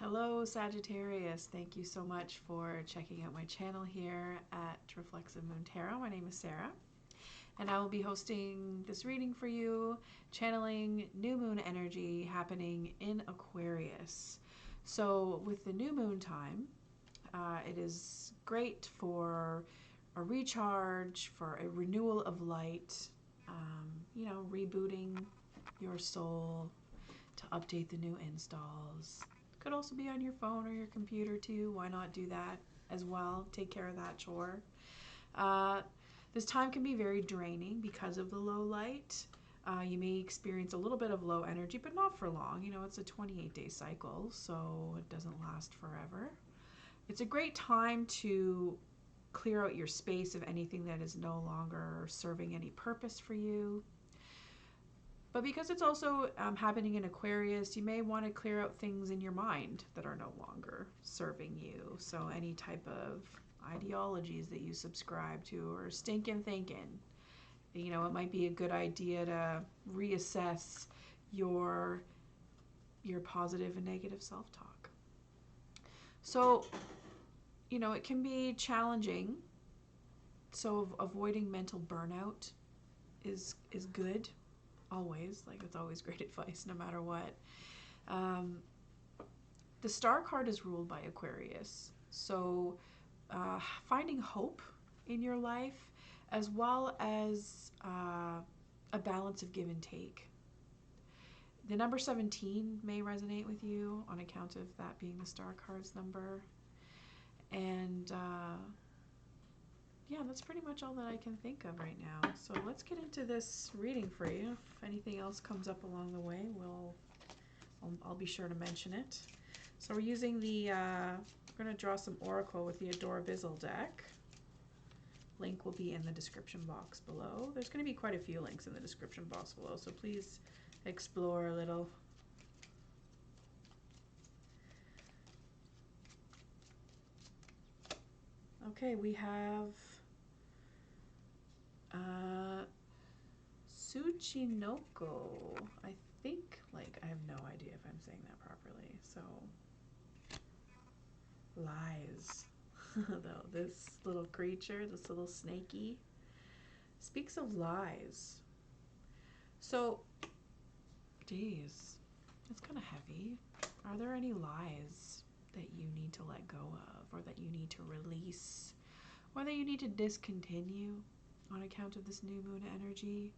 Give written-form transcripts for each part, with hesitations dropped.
Hello Sagittarius, thank you so much for checking out my channel here at Reflexive Moon Tarot. My name is Sarah and I will be hosting this reading for you, channeling new moon energy happening in Aquarius. So with the new moon time, it is great for a recharge, for a renewal of light, rebooting your soul to update the new installs. Could also be on your phone or your computer too. Why not do that as well? Take care of that chore. This time can be very draining because of the low light. You may experience a little bit of low energy, but not for long. You know, it's a 28-day cycle, so it doesn't last forever. It's a great time to clear out your space of anything that is no longer serving any purpose for you. But because it's also happening in Aquarius, you may want to clear out things in your mind that are no longer serving you. So any type of ideologies that you subscribe to or stinking thinking, you know, it might be a good idea to reassess your positive and negative self-talk. So, you know, it can be challenging. So avoiding mental burnout is good. Always, like, it's always great advice no matter what. The star card is ruled by Aquarius, so finding hope in your life as well as a balance of give and take. The number 17 may resonate with you on account of that being the star card's number, and yeah, that's pretty much all that I can think of right now. So let's get into this reading for you. If anything else comes up along the way, I'll be sure to mention it. So we're using the, we're going to draw some Oracle with the Adorabizzle deck. Link will be in the description box below. There's going to be quite a few links in the description box below, so please explore a little. Okay, we have Tsuchinoko. I think, like, I have no idea if I'm saying that properly. So, lies. Though this little creature, this little snaky, speaks of lies. So, geez, it's kind of heavy. Are there any lies that you need to let go of, or that you need to release, or that you need to discontinue on account of this new moon energy?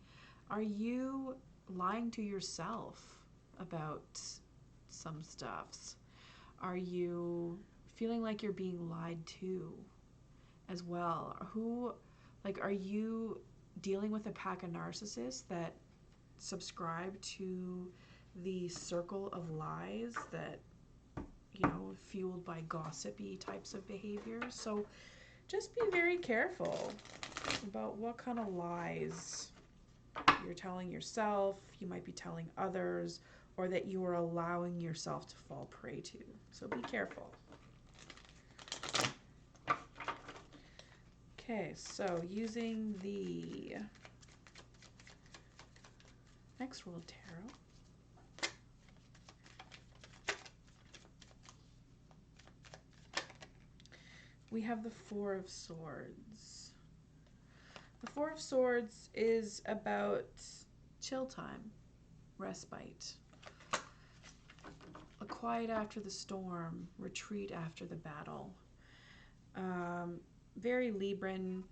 Are you lying to yourself about some stuffs? Are you feeling like you're being lied to as well? Are you dealing with a pack of narcissists that subscribe to the circle of lies that, you know, fueled by gossipy types of behaviors? So just be very careful about what kind of lies you're telling yourself, you might be telling others, or that you are allowing yourself to fall prey to. So be careful. Okay, so using the next World Tarot, we have the Four of Swords. The Four of Swords is about chill time, respite, a quiet after the storm, retreat after the battle. Very Libran,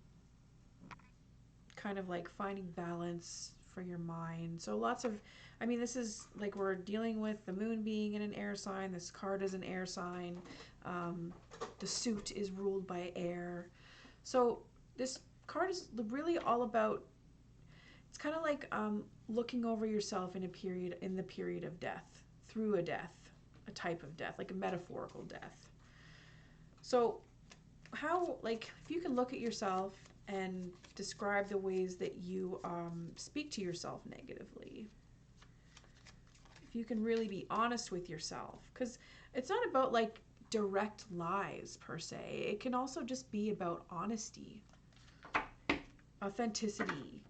kind of like finding balance for your mind. So lots of, I mean, this is like we're dealing with the moon being in an air sign. This card is an air sign. The suit is ruled by air. So this card is really all about, it's kind of like looking over yourself in the period of death, through a death, a type of death, like a metaphorical death. So how, like, if you can look at yourself and describe the ways that you speak to yourself negatively, if you can really be honest with yourself, because it's not about like direct lies per se. It can also just be about honesty, authenticity,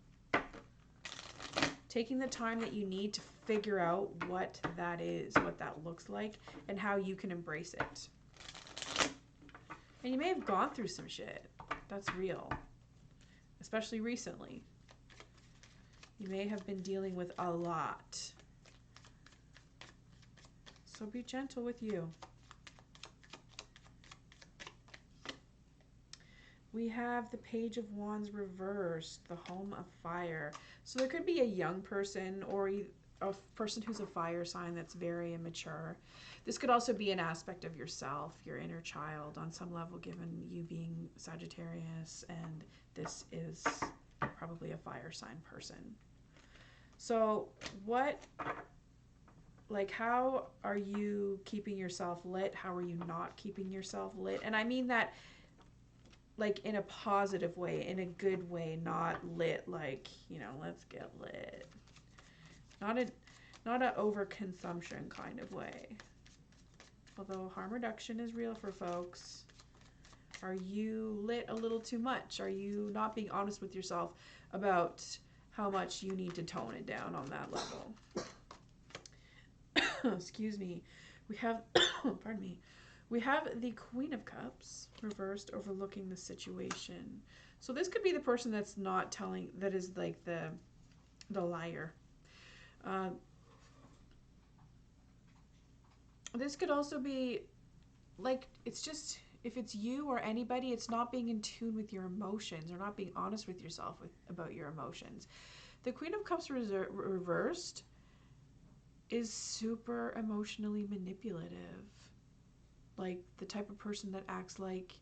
taking the time that you need to figure out what that is, what that looks like, and how you can embrace it. And you may have gone through some shit. That's real. Especially recently. You may have been dealing with a lot. So be gentle with you. We have the Page of Wands reversed, the Home of Fire. So there could be a young person or a person who's a fire sign that's very immature. This could also be an aspect of yourself, your inner child on some level, given you being Sagittarius, and this is probably a fire sign person. So how are you keeping yourself lit? How are you not keeping yourself lit? And I mean that like in a positive way, in a good way, not lit like, let's get lit. Not a overconsumption kind of way. Although harm reduction is real for folks. Are you lit a little too much? Are you not being honest with yourself about how much you need to tone it down on that level? Excuse me. We have, pardon me. We have the Queen of Cups reversed, overlooking the situation. So this could be the person that's not telling, that is like the liar. This could also be like, it's just, if it's you or anybody, it's not being in tune with your emotions or not being honest with yourself about your emotions. The Queen of Cups reversed is super emotionally manipulative. Like the type of person that acts like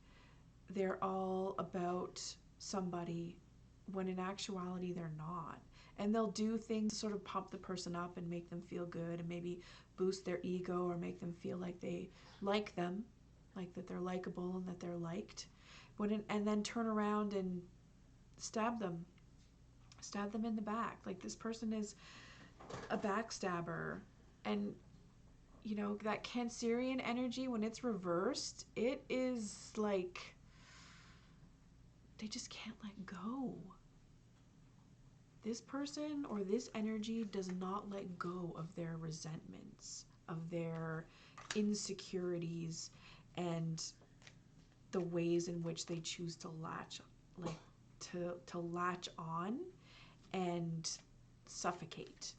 they're all about somebody when in actuality they're not. And they'll do things to sort of pump the person up and make them feel good and maybe boost their ego or make them feel like they like them, like that they're likable and that they're liked. And then turn around and stab them in the back. Like this person is a backstabber. And that Cancerian energy, when it's reversed, it is like they just can't let go. This person or this energy does not let go of their resentments, of their insecurities, and the ways in which they choose to latch on and suffocate,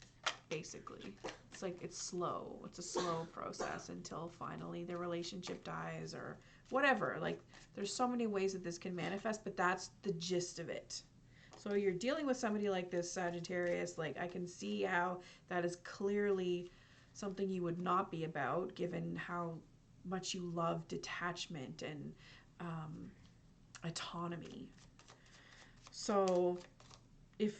basically. It's like it's slow. It's a slow process until finally the relationship dies or whatever. Like there's so many ways that this can manifest, but that's the gist of it. So you're dealing with somebody like this, Sagittarius, like I can see how that is clearly something you would not be about, given how much you love detachment and autonomy. So if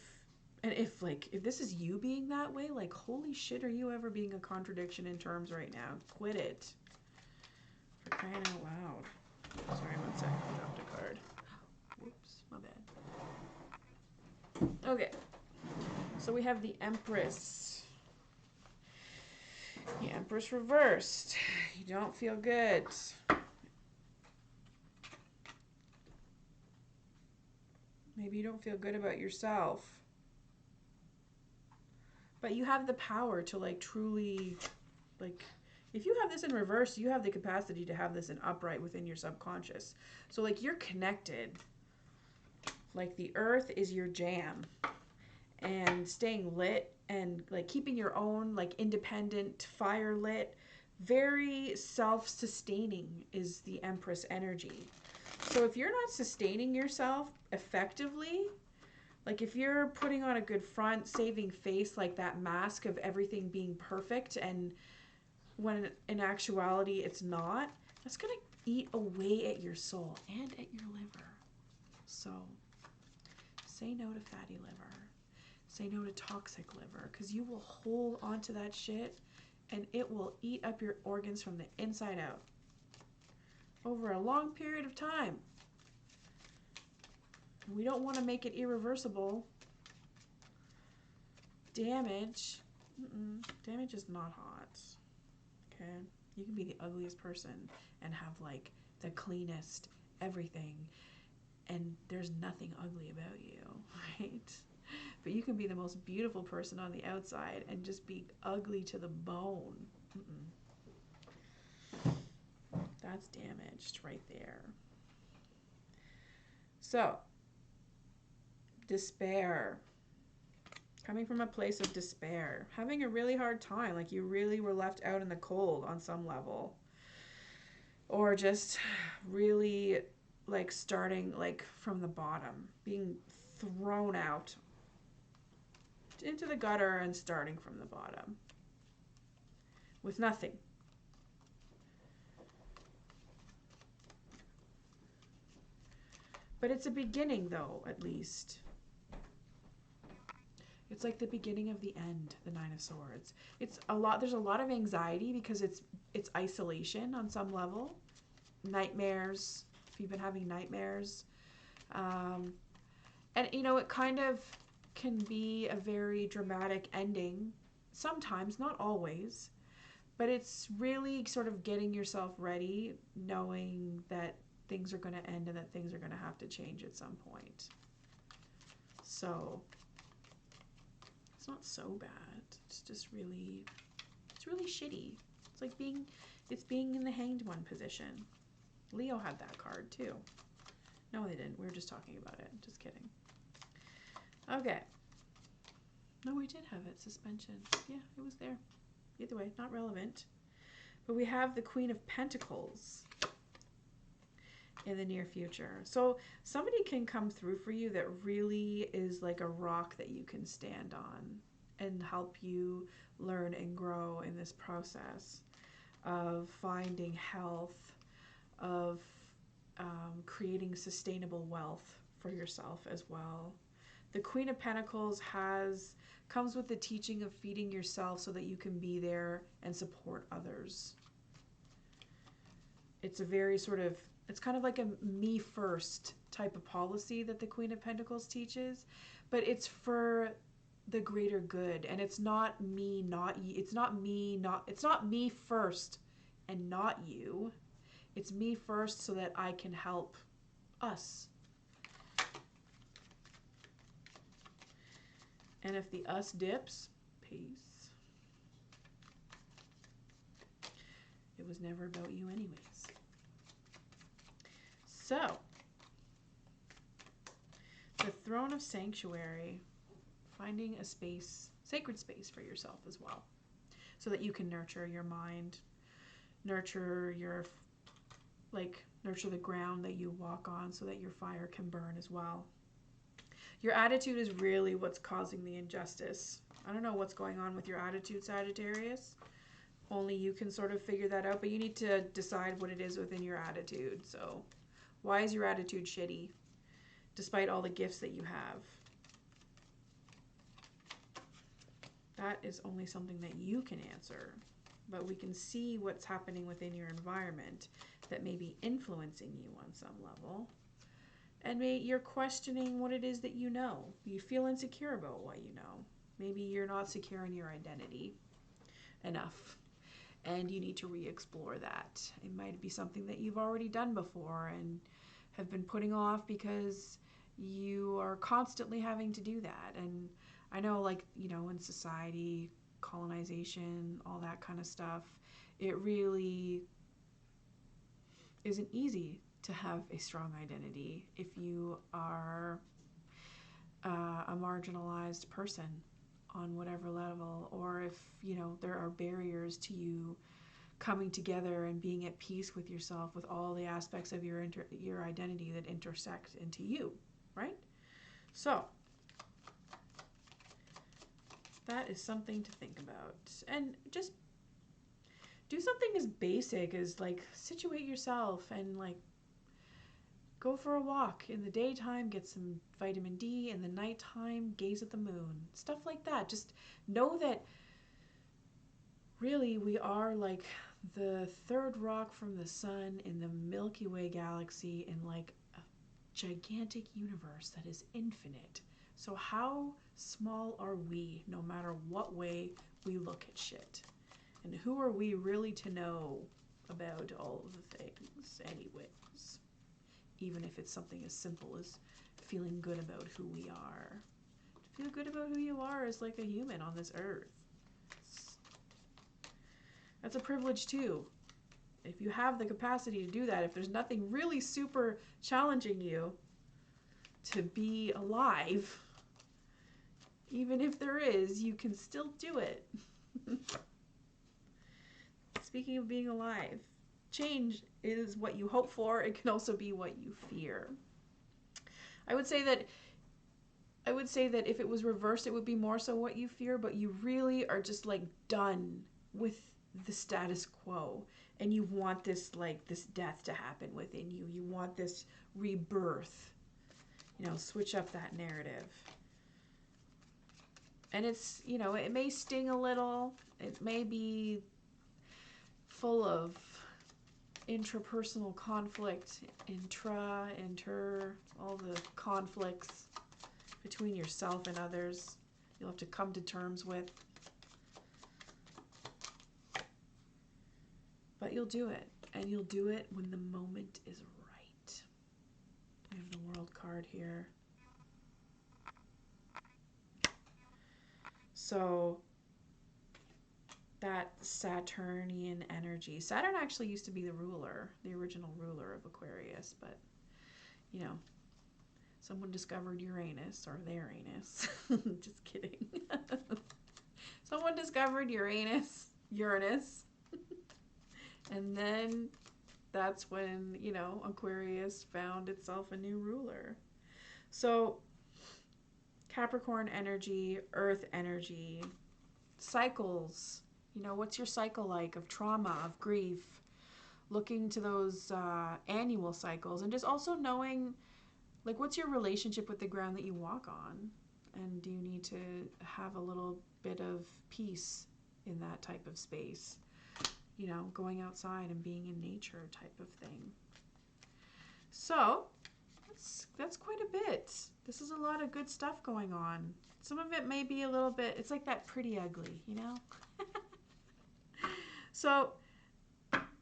this is you being that way, like holy shit, are you ever being a contradiction in terms right now? Quit it. For crying out loud. Sorry, 1 second, I dropped a card. Whoops, my bad. Okay, so we have the Empress. The Empress reversed. You don't feel good. Maybe you don't feel good about yourself. But you have the power to like truly, like, if you have this in reverse, you have the capacity to have this in upright within your subconscious. So like you're connected. Like the earth is your jam. And staying lit and like keeping your own like independent fire lit, very self-sustaining is the Empress energy. So if you're not sustaining yourself effectively, like if you're putting on a good front, saving face, like that mask of everything being perfect, and when in actuality it's not, that's going to eat away at your soul and at your liver. So say no to fatty liver. Say no to toxic liver, because you will hold onto that shit and it will eat up your organs from the inside out over a long period of time. We don't want to make it irreversible. Damage. Damage is not hot. Okay? You can be the ugliest person and have like the cleanest everything, and there's nothing ugly about you, right? But you can be the most beautiful person on the outside and just be ugly to the bone. That's damaged right there. So, despair. Coming from a place of despair. Having a really hard time. Like you really were left out in the cold on some level. Or just really like starting like from the bottom. Being thrown out into the gutter and starting from the bottom. With nothing. But it's a beginning though, at least. It's like the beginning of the end, the Nine of Swords. There's a lot of anxiety because it's isolation on some level. Nightmares, if you've been having nightmares. And you know, it kind of can be a very dramatic ending. Sometimes, not always. But it's really sort of getting yourself ready, knowing that things are going to end and that things are going to have to change at some point. So it's not so bad. It's just really, it's really shitty. It's like being in the Hanged One position. Leo had that card too. No, they didn't. We were just talking about it. Just kidding. Okay. No, we did have it. Suspension. Yeah, it was there. Either way, not relevant. But we have the Queen of Pentacles in the near future. So somebody can come through for you that really is like a rock that you can stand on and help you learn and grow in this process of finding health, of creating sustainable wealth for yourself as well. The Queen of Pentacles comes with the teaching of feeding yourself so that you can be there and support others. It's a very it's kind of like a me first type of policy that the Queen of Pentacles teaches, but it's for the greater good. And it's not me, not you. It's not me first and not you. It's me first so that I can help us. And if the us dips, peace. It was never about you anyways. So, the Throne of Sanctuary, finding a space, sacred space for yourself as well, so that you can nurture your mind, nurture the ground that you walk on so that your fire can burn as well. Your attitude is really what's causing the injustice. I don't know what's going on with your attitude, Sagittarius. Only you can sort of figure that out, but you need to decide what it is within your attitude. So, why is your attitude shitty, despite all the gifts that you have? That is only something that you can answer, but we can see what's happening within your environment that may be influencing you on some level. And you're questioning what it is that you know. You feel insecure about what you know. Maybe you're not secure in your identity enough, and you need to re-explore that. It might be something that you've already done before and have been putting off because you are constantly having to do that. And I know, like, you know, in society, colonization, all that kind of stuff, it really isn't easy to have a strong identity if you are a marginalized person on whatever level, or if, you know, there are barriers to you coming together and being at peace with yourself, with all the aspects of your identity that intersect into you, right? So that is something to think about. And just do something as basic as like situate yourself and like go for a walk in the daytime, get some vitamin D, in the nighttime, gaze at the moon. Stuff like that. Just know that really we are like the third rock from the sun in the Milky Way galaxy in like a gigantic universe that is infinite. So how small are we, no matter what way we look at shit? And who are we really to know about all of the things anyways? Even if it's something as simple as feeling good about who we are. Feel good about who you are as like a human on this earth. That's a privilege too. If you have the capacity to do that, if there's nothing really super challenging you to be alive, even if there is, you can still do it. Speaking of being alive, change is what you hope for. It can also be what you fear. I would say that if it was reversed, it would be more so what you fear, but you really are just like done with the status quo, and you want this death to happen within you. You want this rebirth. Switch up that narrative. And it's, it may sting a little. It may be full of intrapersonal conflict, inter, all the conflicts between yourself and others you'll have to come to terms with. But you'll do it, and you'll do it when the moment is right. We have the World card here. So that Saturnian energy. Saturn actually used to be the original ruler of Aquarius, but someone discovered Uranus, or their anus. Just kidding. Someone discovered Uranus. And then that's when, Aquarius found itself a new ruler. So Capricorn energy, Earth energy, cycles. What's your cycle like of trauma, of grief? Looking to those annual cycles, and just also knowing, what's your relationship with the ground that you walk on? And do you need to have a little bit of peace in that type of space? Going outside and being in nature type of thing. So that's quite a bit. This is a lot of good stuff going on. Some of it may be a little bit, it's like that pretty ugly, So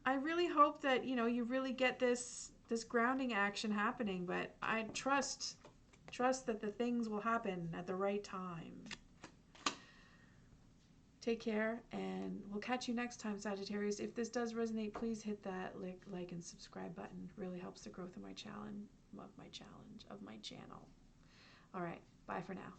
I really hope that, you really get this grounding action happening, but I trust that the things will happen at the right time. Take care, and we'll catch you next time, Sagittarius. If this does resonate, please hit that like and subscribe button. It really helps the growth of my channel. All right, bye for now.